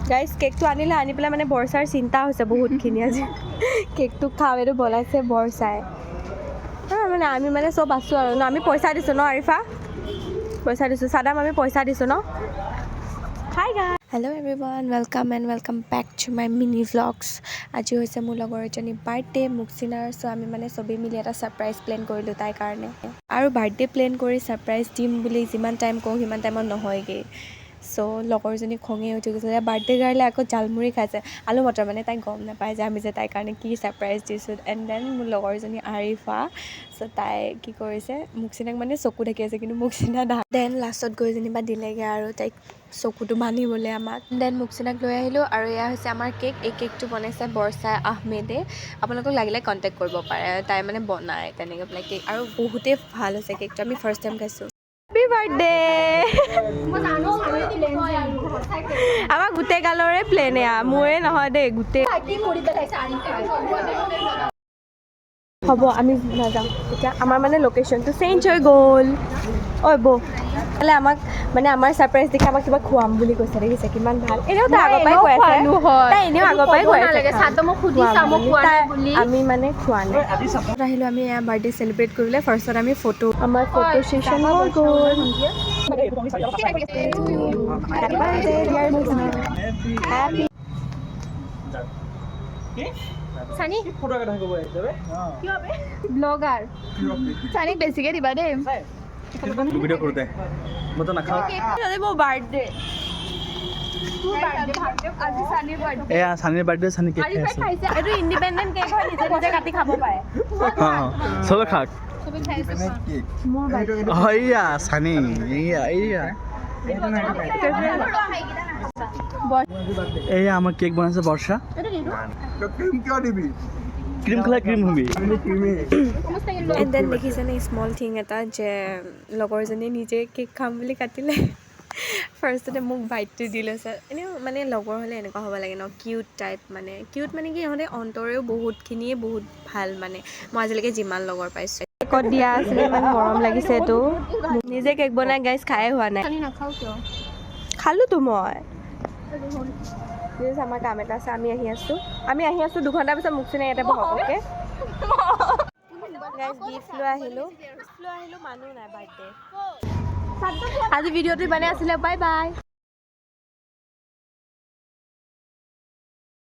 guys কেকটো আনিলে আনি পেলাই মানে বৰচাৰ চিন্তা হৈছে বহুতখিনি আজি কেকটো খাওঁ এইটো বনাইছে বৰচাই মানে আমি মানে চব আছোঁ আৰু ন আমি পইচা দিছোঁ ন আৰিফা পইচা দিছোঁ চাদাম আমি পইচা দিছোঁ ন hi guys hello' everyone welcome back to my mini vlogs আজি হৈছে মোৰ লগৰ এজনী বাৰ্থডে মুক্সিনাৰ চ' আমি মানে চবেই মিলি এটা ছাৰপ্ৰাইজ প্লেন কৰিলোঁ তাইৰ কাৰণে আৰু বাৰ্থডে প্লেন কৰি ছাৰপ্ৰাইজ দিম বুলি যিমান টাইম কওঁ সিমান টাইমত নহয়গৈ চ' লগৰজনী খঙে উঠি গৈছে বাৰ্থডে গাৰ্লে আকৌ জালমুড়ি খাইছে আলু মটৰ মানে তাই গম নাপায় যে আমি যে তাইৰ কাৰণে কি ছাৰপ্ৰাইজ দিছোঁ এণ্ড দেন মোৰ লগৰজনী আৰিফা চ' তাই কি কৰিছে মুক্সিনাক মানে চকু ঢাকি আছে কিন্তু মুক্সিনা দেন লাষ্টত গৈ যেনিবা দিলেগৈ আৰু তাইক চকুটো বান্ধিবলৈ আমাক দেন মুক্সিনাক লৈ আহিলোঁ আৰু এয়া হৈছে আমাৰ কেক এই কেকটো বনাইছে বৰচাই আহমেদে আপোনালোকক লাগিলে কণ্টেক্ট কৰিব পাৰে তাই মানে বনায় তেনেকৈ পেলাই কেক আৰু বহুতেই ভাল হৈছে কেকটো আমি ফাৰ্ষ্ট টাইম খাইছোঁ হেপী বাৰ্থডে আমাৰ গোটেই গালৰে প্লেন এয়া মোৰে নহয় দেই গোটেই হ'ব আমি নাযাওঁ এতিয়া আমাৰ মানে লোকেশ্যনটো চেঞ্জ হৈ গ'ল ঐ বৌ হ'লে আমাক মানে আমাৰ ছাৰপ্ৰাইজ দেখি আমাক কিবা খুৱাম বুলি কৈছে দেখিছে কিমান ভাল এনেও তাই আগৰ পৰাই কৈ আছে তাই এনেও আগৰ পৰাই কৈ আছে আমি মানে খোৱা নাই আহিলোঁ আমি এয়া বাৰ্থডে চেলিব্ৰেট কৰিবলৈ ফাৰ্ষ্টত আমি ফটো আমাৰ ফটো ছেশ্যন হৈ গ'ল সানি ব্লগাৰ সানি বেছিকে দিবা দেই ভিডিও কৰতে মত না খাও বাৰ্থডে সানিৰ বাৰ্থডে সানি কেক খাইছে এইটো ইণ্ডিপেণ্ডেণ্ট কেক হয় নিজে নিজে কাটি খাব পাৰে চবে খাক সবে খাইছে মোৰ বাৰ্থডে হইয়া সানি এইয়া এইয়া আমাৰ কেক বনাইছে বৰ্ষা ক্ৰীম কিয় দিবি ক্ৰীম খালে ক্ৰীম হবি এণ্ড দেন দেখিছেনে স্মল থিং এটা যে লগৰজনীয়ে নিজে কেক খাম বুলি কাটিলে ফাৰ্ষ্টতে মোক বাইটটো দি লৈছে এনেও মানে লগৰ হ'লে এনেকুৱা হ'ব লাগে ন কিউট টাইপ মানে কিউট মানে কি ইহঁতে অন্তৰেও বহুতখিনিয়ে বহুত ভাল মানে মই আজিলৈকে যিমান লগৰ পাইছোঁ কেকত দিয়া আছিলে ইমান মৰম লাগিছে এইটো নিজে কেক বনাই গাইজ খায়ে হোৱা নাই সানি নাখাও কিয় খালোঁতো মই আমাৰ কাম এটা আছে আমি আহি আছোঁ দুঘণ্টাৰ পিছত মুক্সিনা ইয়াতে বহক অ'কে গিফ্ট লৈ আহিলোঁ মানুহ নাই বাৰ্থডে আজি ভিডিঅ'টো ইমানে আছিলে বাই বাই